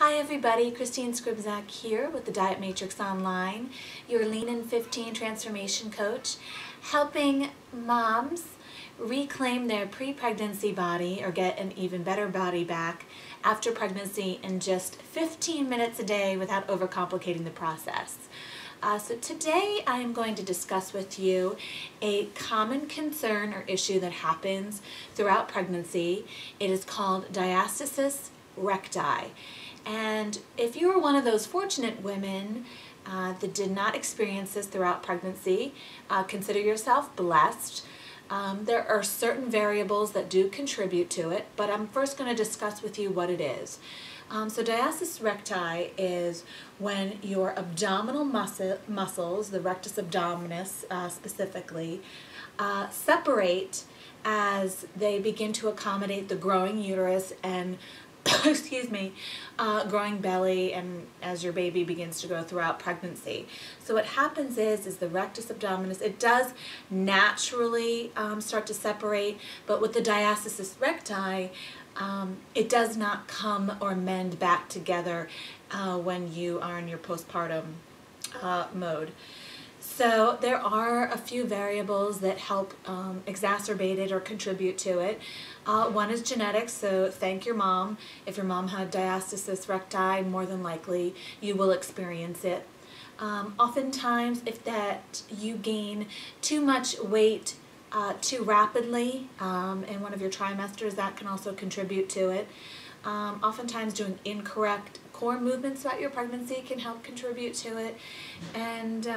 Hi everybody, Christine Skrypzak here with the Diet Matrix Online, your Lean in 15 transformation coach, helping moms reclaim their pre-pregnancy body or get an even better body back after pregnancy in just 15 minutes a day without overcomplicating the process. So today I am going to discuss with you a common concern or issue that happens throughout pregnancy. It is called diastasis recti. And if you are one of those fortunate women that did not experience this throughout pregnancy, consider yourself blessed. There are certain variables that do contribute to it, but I'm first going to discuss with you what it is. So diastasis recti is when your abdominal muscles, the rectus abdominis specifically, separate as they begin to accommodate the growing uterus and growing belly, and as your baby begins to grow throughout pregnancy. So what happens is the rectus abdominis, it does naturally start to separate, but with the diastasis recti, it does not come or mend back together when you are in your postpartum mode. So there are a few variables that help exacerbate it or contribute to it. One is genetics, so thank your mom. If your mom had diastasis recti, more than likely you will experience it. Oftentimes, if that you gain too much weight too rapidly in one of your trimesters, that can also contribute to it. Oftentimes doing incorrect core movements throughout your pregnancy can help contribute to it, and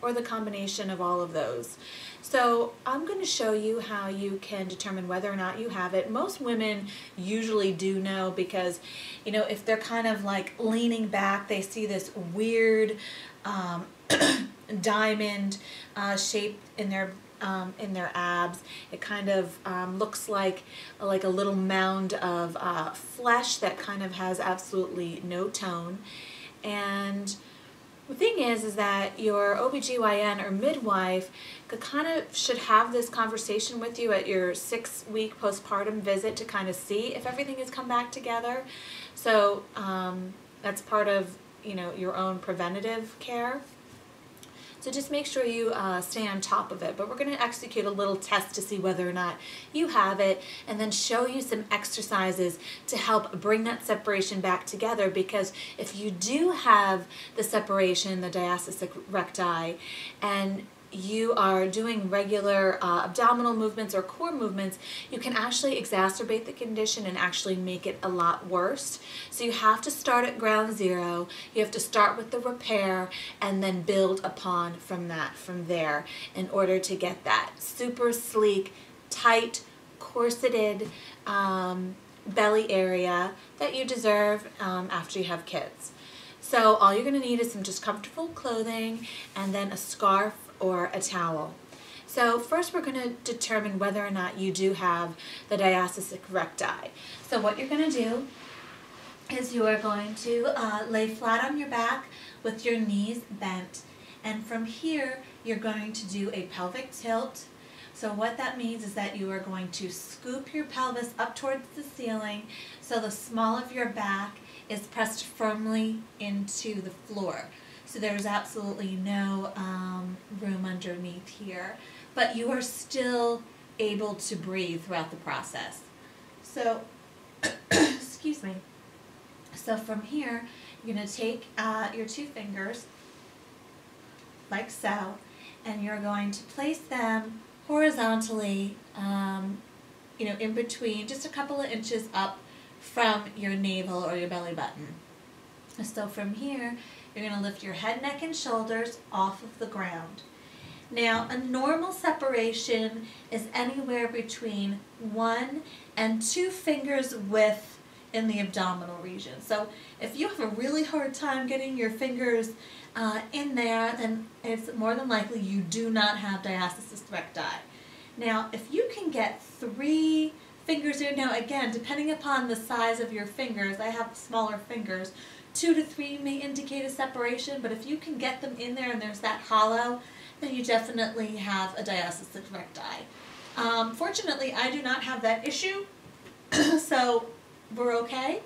or the combination of all of those. So I'm going to show you how you can determine whether or not you have it. Most women usually do know, because if they're kind of like leaning back, they see this weird diamond shape in their abs. It kind of looks like a little mound of flesh that kind of has absolutely no tone. And the thing is that your OBGYN or midwife should have this conversation with you at your 6-week postpartum visit to kind of see if everything has come back together. So that's part of your own preventative care. So just make sure you stay on top of it. But we're going to execute a little test to see whether or not you have it, and then show you some exercises to help bring that separation back together. Because if you do have the separation, the diastasis recti, and you are doing regular abdominal movements or core movements, you can actually exacerbate the condition and actually make it a lot worse. So you have to start at ground zero. You have to start with the repair and then build upon from there in order to get that super sleek, tight, corseted belly area that you deserve after you have kids. So all you're going to need is some just comfortable clothing and then a scarf or a towel. So first we're going to determine whether or not you do have the diastasis recti. So what you're going to do is you are going to lay flat on your back with your knees bent, and from here you're going to do a pelvic tilt. So what that means is that you are going to scoop your pelvis up towards the ceiling so the small of your back is pressed firmly into the floor. So there's absolutely no room underneath here, but you are still able to breathe throughout the process. So, excuse me. So from here, you're going to take your 2 fingers, like so, and you're going to place them horizontally, in between, just a couple of inches up from your navel or your belly button. So from here, you're going to lift your head, neck, and shoulders off of the ground. Now, a normal separation is anywhere between 1 and 2 fingers width in the abdominal region. So if you have a really hard time getting your fingers in there, then it's more than likely you do not have diastasis recti. Now, if you can get 3 fingers in, now again, depending upon the size of your fingers, I have smaller fingers, 2 to 3 may indicate a separation, but if you can get them in there and there's that hollow, then you definitely have a diastasis recti. Fortunately, I do not have that issue, so we're okay.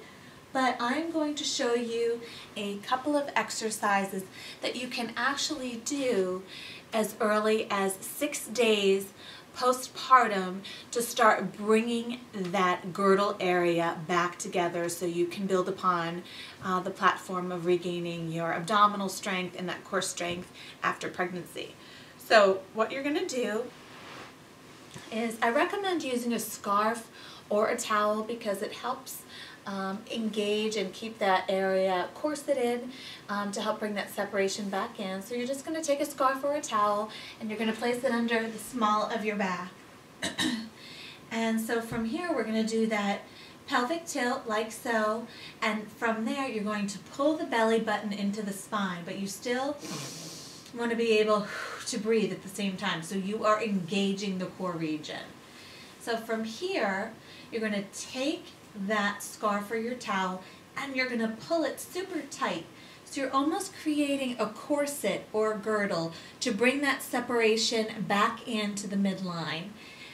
but I'm going to show you a couple of exercises that you can actually do as early as 6 days postpartum to start bringing that girdle area back together so you can build upon the platform of regaining your abdominal strength and that core strength after pregnancy. So what you're going to do is I recommend using a scarf or a towel because it helps engage and keep that area corseted to help bring that separation back in. So you're just going to take a scarf or a towel and you're going to place it under the small of your back. And so from here we're going to do that pelvic tilt like so, and from there you're going to pull the belly button into the spine, but you still want to be able to breathe at the same time, so you are engaging the core region. So from here you're going to take that scarf or your towel and you're going to pull it super tight. So you're almost creating a corset or a girdle to bring that separation back into the midline.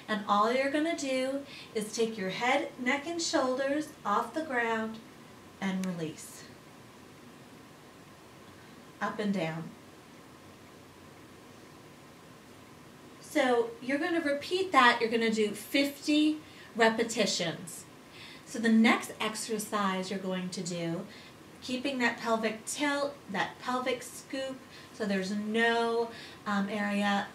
And all you're going to do is take your head, neck, and shoulders off the ground and release. Up and down. So you're going to repeat that. You're going to do 50 repetitions. So the next exercise you're going to do, keeping that pelvic tilt, that pelvic scoop, so there's no area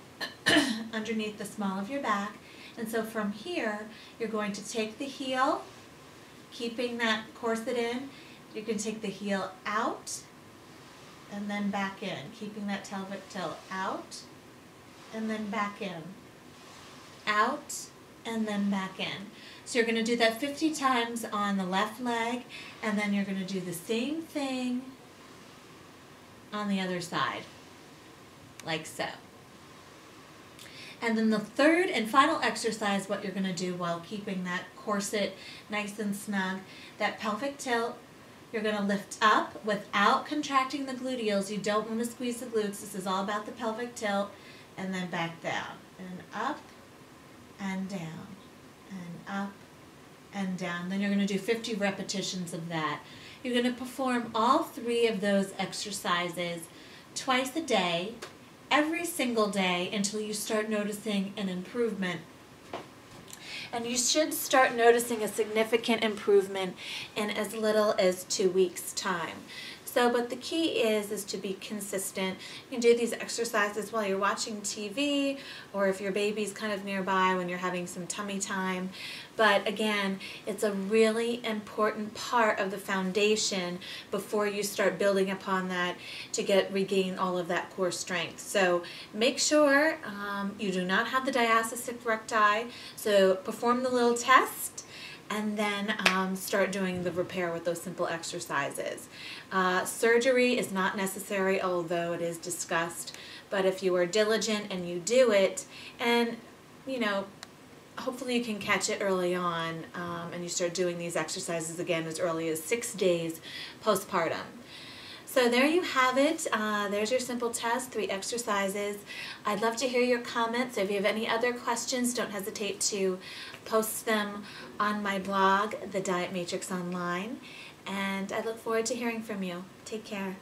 underneath the small of your back. And so from here, you're going to take the heel, keeping that corset in. You can take the heel out and then back in, keeping that pelvic tilt out and then back in, out and then back in. So you're going to do that 50 times on the left leg, and then you're going to do the same thing on the other side, like so. And then the third and final exercise, what you're going to do while keeping that corset nice and snug, that pelvic tilt, you're going to lift up without contracting the gluteals. You don't want to squeeze the glutes. This is all about the pelvic tilt, and then back down, and up, and down, and up, and down. Then you're going to do 50 repetitions of that. You're going to perform all 3 of those exercises twice a day, every single day, until you start noticing an improvement. And you should start noticing a significant improvement in as little as 2 weeks' time. So, but the key is to be consistent. You can do these exercises while you're watching TV, or if your baby's kind of nearby when you're having some tummy time. But again, it's a really important part of the foundation before you start building upon that to regain all of that core strength. So make sure you do not have the diastasis recti. So perform the little test, and then start doing the repair with those simple exercises. Surgery is not necessary, although it is discussed, but if you are diligent and you do it, and hopefully you can catch it early on, and you start doing these exercises again as early as 6 days postpartum. So there you have it. There's your simple test, 3 exercises. I'd love to hear your comments. If you have any other questions, don't hesitate to post them on my blog, The Diet Matrix Online. And I look forward to hearing from you. Take care.